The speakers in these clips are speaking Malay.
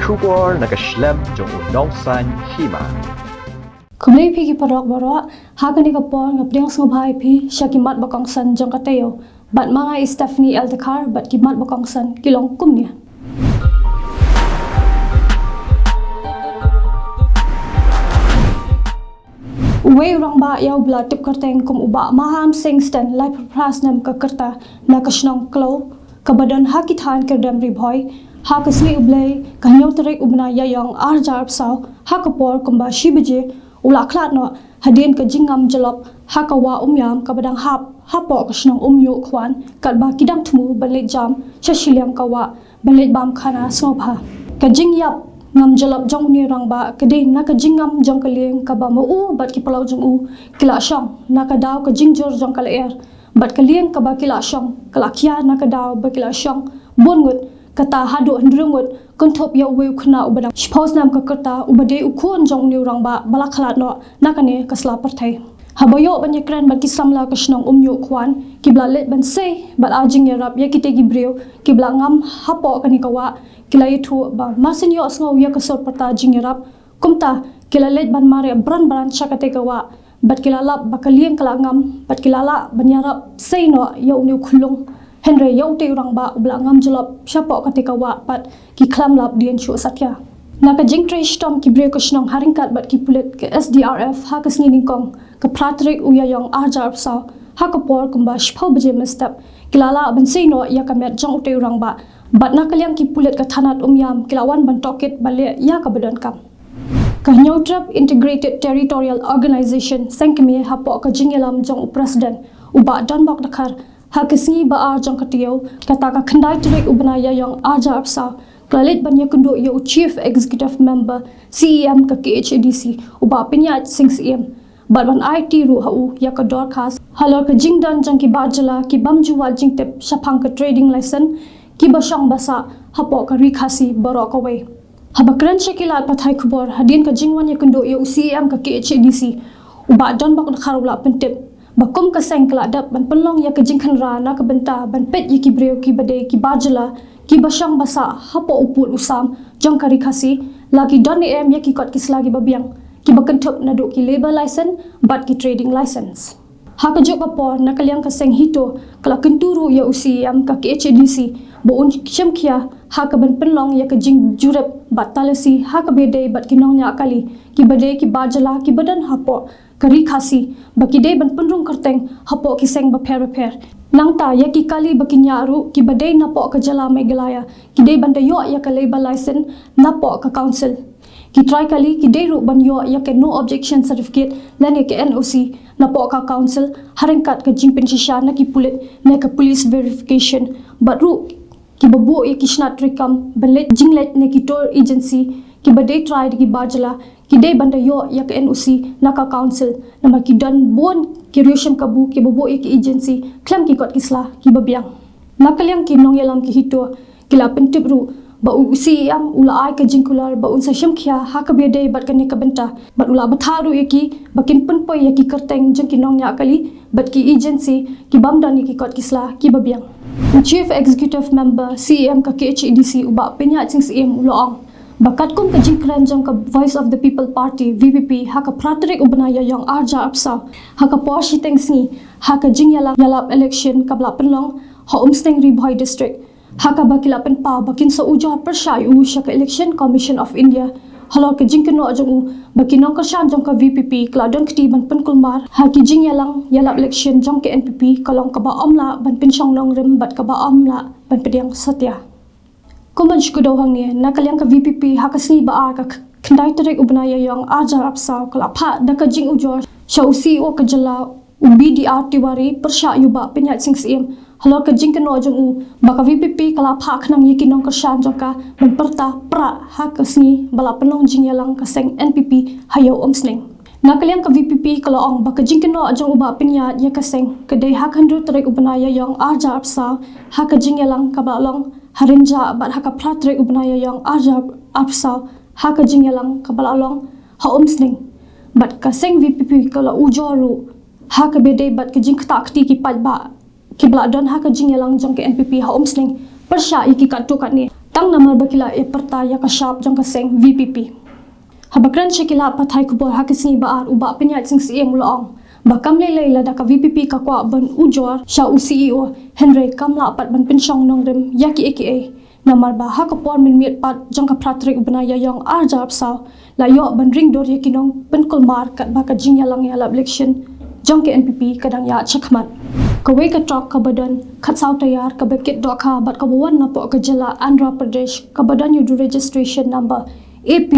Khubor nakaslem Jong Bakongsan Hima. Kumlay pi ki parok baro hagani ka por ngapdeng sngobhai pi shakimat Bakongsan Jong Taïew bat mga Stephanie Eldekar bat kimat Bakongsan kilong kumnya. Uwe urang ba yaw bla tip karteng kum uba maham sengstan lai prasnam ka karta na kashnong klo kabadan hakithan kerdam ribhoy ha kasni ublay kanyaw tarik ubna yayong arjar saw ha kapor kumba shibaje ula khlat no hadien ka jingam jalop ha kawa umyam kabadang hap hapo kashnong umyu khwan kalba kidang thumu balet jam shashiliam kawa balet bam khana sobha ka jingyap ngam jalap jong ni rang ba kade na ka jingam jong kaleng ka ba mau bat ki palau jong u kila shong na ka daw ka jingjor jong kala er bat kaleng ka ba kila shong kala khia na ka daw ba kila shong bongut kata hadu andrungut kontop ya we khna ubadang spose nam ka kata ubade ukhon jong ni rang ba bala khalat no na kane kasla parthai habayo banyakran bat ki samla kashnong umyu khwan kibla let ban sei bat ajing yarap ya kite gi breu kibla ngam hapo kani kawa kila itu ba masenyo asngau ya kasor parta jingerap kumta kila let ban mare bran chakate kawa bat kila lap bakalieng kala ngam bat kila la banyarap sei no ya uni khulung henry ya ute urang ba ubla ngam jolop shapo kate kawa bat ki khlam lap dien chu satya naka jingtre stom ki bre kashnong haringkat bat ki pulet ke SDRF ha kasngi ningkong ka pratrik uya yong arjar saw ha kapor kumba shpau beje mestap kilala ban sei no ya kamet jong ute urang ba bat na kaliang ki pulet ka thanat umyam kilawan ban toket bale ya ka badon kam ka nyautrap integrated territorial organization sengkemi hapo ka jingelam jong president uba donbok dakhar ha kasngi ba ar jong katiyo kata ka khandai trek ubna ya yong arjar saw klalit ban yakundo yo chief executive member CEM ka KHDC uba pinya sing CM bat ban IT ru hau ya ka dorkas halor ka jingdan jang ki bajala ki bamjuwa jingtep shapang ka trading license ki basang basa hapo ka rikhasi baro ka we habakran shekila pathai khubor hadin ka jingwan yakundo yo CEM ka KHDC uba don bak kharula pentep bakum ka sengkla dap ban penlong ya ka jingkhan ra na ka benta ban pet yiki breu ki bade ki bajala ki basang basa hapo upul usam jong kari khasi lagi don em ya ki kot kislagi babiang ki bakantop na do ki labor license bat ki trading license ha ka jok por na kaliang ka seng hito kala kenturu ya usi am ka HDC bo un chemkhia ha ka ban penlong ya ka jing jurep bat talasi ha ka bede bat ki nong nya kali ki bade ki bajala ki badan hapo kari khasi baki de ban punrung karteng hapo ki seng ba pher nangta ya ki kali bakinya ru ki badai napo ka jala megalaya ki dei banda yo ya ka labor license napo ka council ki try kali ki dei ru ban yo ya ke no objection certificate lane ke NOC napo ka council haringkat ka jingpin shisha na ki pulit na ka police verification baru ki babu ya ki snat rikam banlet jinglet ne ki tour agency ki badai try ki bajala ki dei banda yo ya ka NOC na ka council nama ki dan bon ki ryusham kabu ki bobo ki agency klam ki kot kisla ki babiang nakaliang ki nong yalam ki hito kila pentibru ba usi am ula ai ka jingkular ba unsa shemkhia ha ka bede bat kane ka benta bat ula batharu yaki bakin punpoy yaki karteng jeng ki nong nya kali bat ki agency ki bamdani ki kot kisla ki babiang chief executive member CEM ka KHDC uba penya sing CEM uloong bakat kum ka jingkran jong ka voice of the people party VPP ha ka pratrik ubnaya yong arja apsa ha ka poshi tengsi ha ka jingyala yalap election kabla penlong ha umsteng ribhoi district ha ka bakila pen pa bakin sa uja pershay u sha ka election commission of India halor ka jingkano jong u bakinong ka shan jong ka VPP kladon kti ban penkulmar ha ki jingyalang yalap election jong ka NPP kalong ka ba omla ban pinsyong nong rem bat ka ba omla ban pediang satya kumanj kudo hangni nakaliang ka VPP hakasni ba ka khandai tarek ubnaya yong arjar apsa kala pha da ka jing ujo shau CEO ka jala BDR tiwari persha yuba penyat sing CM halor ka jing kano jong u ba ka VPP kala pha khnang yikinong ka shan jong ka ban perta pra hakasni bala penong jing yalang ka seng NPP hayo omsning nakaliang ka VPP kala ong ba ka jing kano jong uba penyat ya ka seng kadai hakhandu tarek ubnaya yong arjar apsa ha ka jing yalang ka ba long harinja bat haka pratrik ubnaya yong arjab apsa haka jingyalang kabalalong ha umsning bat ka seng VPP kala ujoru haka bede bat ka jing takti ki padba ki bladon haka jingyalang jong ke NPP ha umsning persha iki katu kat ni tang namar bakila e perta ya ka sharp jong ka seng VPP habakran shekila pathai Khubor hakisni baar uba penyat sing CM ulong bakam le la da ka VPP ka kwa ban ujor sha u CEO Henry kamla pat ban penshong nongrem yaki aka namar ba ha ka por min miet pat jong ka pratrik ubna ya yong arjab saw la yo ban ring dor yakinong pen kolmar kat ba ka jing yalang ya election jong ke NPP kadang ya chakmat Kawai ka trok ka badan khat saw tayar ka bekit do kha bat ka buwan na po ka jala Andhra Pradesh ka badan yu registration number AP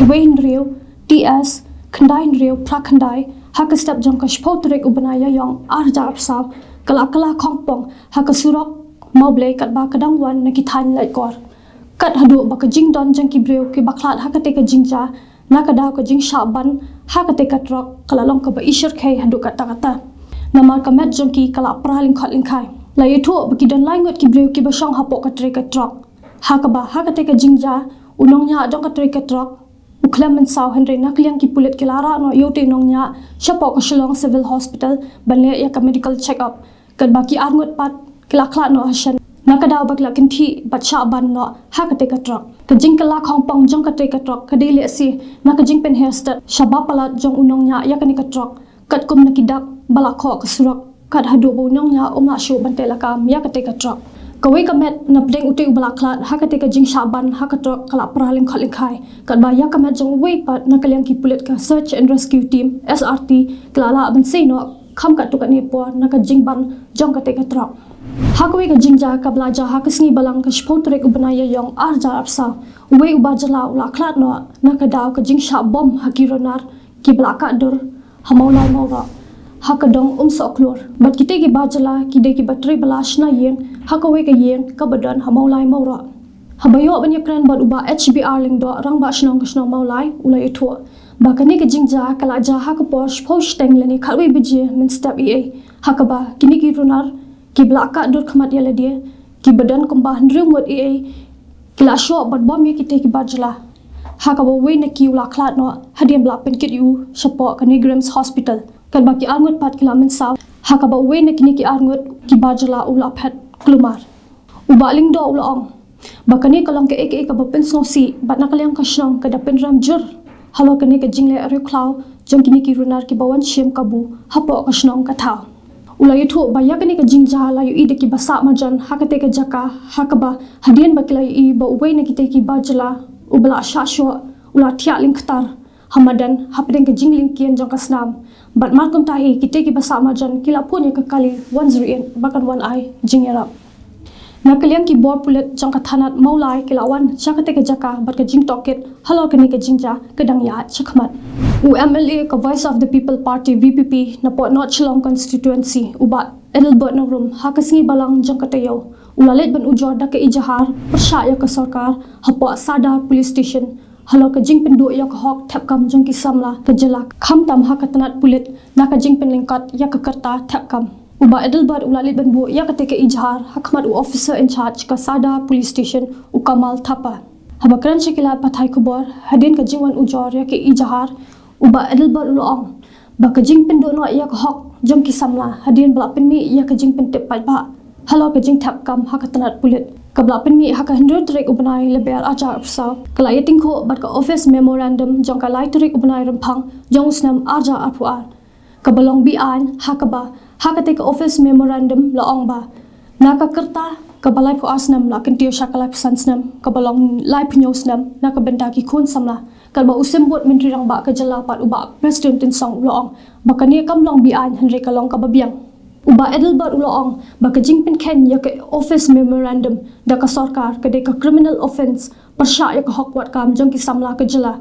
Iwain Rio TS Khandain Rio Prakhandai ha ka step jong ka shpotrek ubanaya yong arja apsaw kala khongpong ha ka surok mauble kat ba kadang wan na kithan lai kor kat hadu ba ka jing don jang ki breu ki baklat ha ka te ka jingja na ka daw ka jing shaban ha ka te ka trok kala long ka ba ishar khai hadu kata kata namar ka met jong ki kala praling khat lingkhai la yetho baki don lai ngot ki breu ki ba shong hapo ka tre ka trok ha ka ba ha ka te ka jingja unong nya jong ka tre ka trok uklam men saw Henry nakliang ki pulet ki lara no yote nong nya shapo ka shillong civil hospital banle ya ka medical check up kat baki arngot pat kila khla no hashan nakadaw bakla kinthi bacha ban no ha ka te ka trok ka jing kala khong pong jong ka te ka trok ka dele si na ka jing pen hairstyle shaba palat jong unong nya ya ka ni ka trok kat kum na kidak bala kho ka surak kat hadu bo nyong nya omla shu bantela kam ya ka te ka trok kawai ka met na pleng uti bala klat ha ka te ka jing shaban ha ka trok kala praling khaling khai kat ba ya ka met jong wei pat na kaliang ki pulet ka search and rescue team SRT klala ban sei no kham ka tu ka ni por na ka jing ban jong ka te ka trok ha kawai ka jing ja ka bla ja ha ka sngi balang ka shpotrek ubanaya yong arja apsa wei uba jala ula klat no na ka daw ka jing sha bom ha ki ronar ki bla ka dur hamaulai mawra hakadong soklor bat kite ki bajala kide ki batri balash na yeng hakawe ka yeng ka badan hamaulai mawra habayo ban yakran bat uba HBR ling do rang ba shnong kshnong maulai ulai etho ba kani ka jingja kala ja ha ka posh posh teng leni khalwe biji min step ea hakaba kini ki runar ki blaka dur khmat yala dia ki badan komba hnrung wat ea kila sho bat bom ye kite ki bajala hakaba we na ki ula khlat no hadiam bla pen kit yu shapo kani Grams Hospital kan baki arngot pat kilamen saw hakaba we na kini ki arngot ki bajala ula phet klumar uba ling do ula ong bakani kalong ke ek ka bapen sno si bat na kalyang ka shnong ka da pen ram jur halo kani ka jingle are klaw jong kini ki runar ki bawan shem kabu hapo ka shnong ka thaw ula yutho ba ya kani ka jingja la yu ide ki basa marjan hakate ka jaka hakaba hadien bakila i ba we na kite ki bajala ubla shasho ula thia ling khtar hamadan hapdeng ka jingling kian jong ka snam bat markum tahi kite ki basa marjan kila punya ka kali 108 bakan 1 ai jingera na kaliang ki bor pulet jong ka thanat maulai kilawan chakate ka jaka bat ka jing toket halo kani ka jingja kadang ya chakmat u MLA ka Voice of the People Party VPP na po not Chlong constituency uba Edelbert na room hakasngi balang jong ka Taïew ulalet ban ujor da ka ijahar persya ya ka sarkar hapo sada police station halo ka jing pendu ya ka hok thap kam jong ki samla ka jala kham tam ha ka tanat pulit na ka jing pen lingkat ya ka karta thap kam uba Edelbert ulalit ban bu ya ka te ka ijhar hakmat u officer in charge ka sada police station u Kamal Thapa habakran shekila pathai Khubor hadin ka jingwan ujor ya ka ijhar uba Edelbert ulong ba ka jing pendu no ya ka hok jong ki samla hadin bla pen mi ya ka jing pen te pai ba halo ka jing thap kam ha ka tanat pulit kabla pen mi ha ka hindur trek ubanai lebel ajar apsaw kala yating kho bat ka office memorandum jong ka lai trek ubanai ramphang jong snam aja apuar kabalong bi an hakaba hakate ka office memorandum la ong ba na ka kerta kabalai phu asnam la kintir shakalai sansnam kabalong lai phnyo snam na ka benda ki khon samla kalba usembot menteri rang ba ka jala pat uba president tin song la ong bakani kamlong bi an hanre kalong ka babiang uba Edelbert ulong baka jingpin ken ya ka office memorandum da ka sarkar ka de ka criminal offense persya ya ka hokwat kam jong ki samla ka jala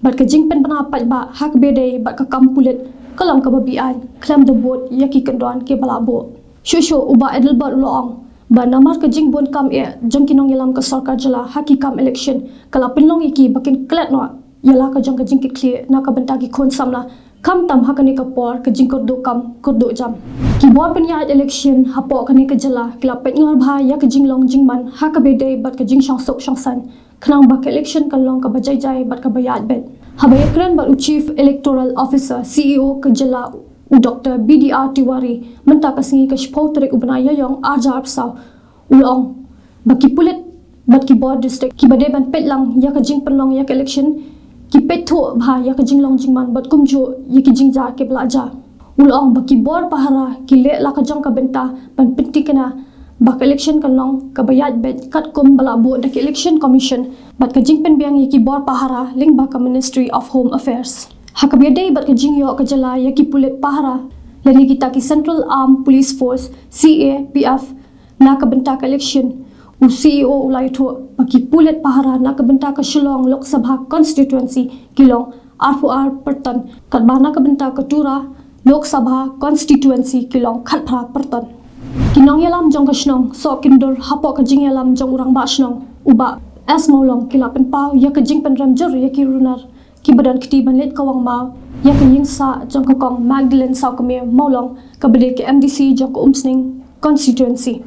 bat ka jingpin bana pat ba hak bede bat ka kampulet kalam ka babian klam the boat ya ki kendon ke balabo shusho uba Edelbert ulong ba namar ka jingbon kam e jong ki nong yalam ka sarkar jala haki kam election kala pinlong ki bakin klet no yala ka jong ka jingkit clear na ka benta ki khon samla kam tam hakani ka por ka jingkor do kam kurdo jam ki bor penya election hapo kani ka jala kila pet ngor bha ya ka jinglong jingman ha ka bede bat ka jing shang sok shang san khnang ba ka election kan long ka bajai jai bat ka bayat bet habaya kran bat chief electoral officer CEO ka jala Dr. BDR Tiwari menta ka singi ka shpautrek ubnaya yong ajar saw ulong baki pulit bat ki board district ki bade ban pet lang ya ka jing panlong ya ka election ki pet tho bha ya ka jing long jing man bat kum jo ya ki jing ja ke belaja ulong ba ki board pahara ki le la ka jong ka benta ban pinti kana ba ka election kan long ka bayat bet kat kum bala bo da ki election commission bat ka jing pen biang ya ki board pahara ling ba ka ministry of home affairs ha ka biade bat ka jing yo ka jala ya ki pulit pahara lani kita ki central armed police force CAPF na ka benta ka election u CEO ulai tho baki pulet pahara na ka benta ka Shillong Lok Sabha constituency kilong R4R pertan kat bana ka benta ka Tura Lok Sabha constituency kilong khatpra pertan kinong yalam jong ka shnong so kindur hapo ka jing yalam jong urang ba shnong uba as maulong kila pen pau ya ka jing pen ramjor ya ki runar ki badan kiti ban let kawang mau ya ka ying sa jong ka kong Magdalene Sau Kamir maulong ka bade ke MDC jong ka Umsning constituency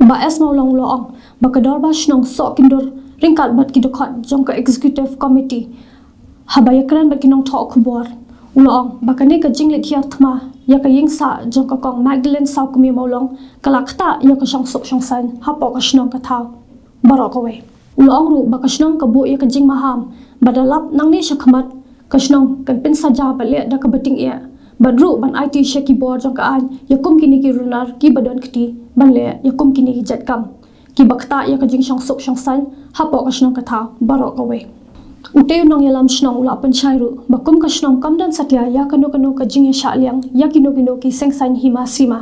ba es maulong loong ba ka dor ba shnong so kindur ringkat bat ki dokhat jong ka executive committee habaya kran bat kinong tho khubor ulong ba ka ne ka jinglet hiar thma ya ka ying sa jong ka kong Magdalene Sau Kamir maulong kalakta ya ka shong sok shong san hapo ka shnong ka thau baro ka we ulong ru ba ka shnong ka bo ya ka jing maham badalap nang ne shakhamat ka shnong kan pen saja ba le da ka bating e badru ban IT shaki board jong ka an yakum kini ki runar ki badon kiti ban le yakum kini ki jatkam ki bakta ya ka jing shong sok shong san hapo ka shnong ka tha baro ka we ute nong yalam shnong ula pan chairu bakum ka shnong kam dan satya ya kanu ka jing ya sha liang ya kino ki seng san hima sima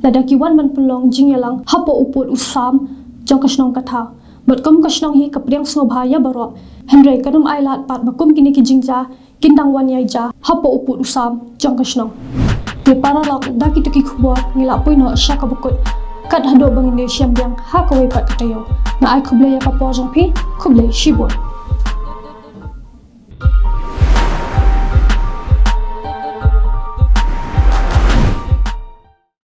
lada ki wan ban pulong jing yalang hapo uput usam jong ka shnong ka tha batkum ka shnong hi ka priang snobha ya baro henry kanum ailat pat bakum kini ki jingja kindang wan yai ja hapo uput usam jong ka shnong ye para lok da ki tuki khubor ngila puino sha ka bukut kat hado bang Indonesia biang ha ka we pat Taïew na ai khuble ya ka po jong phi khuble shibor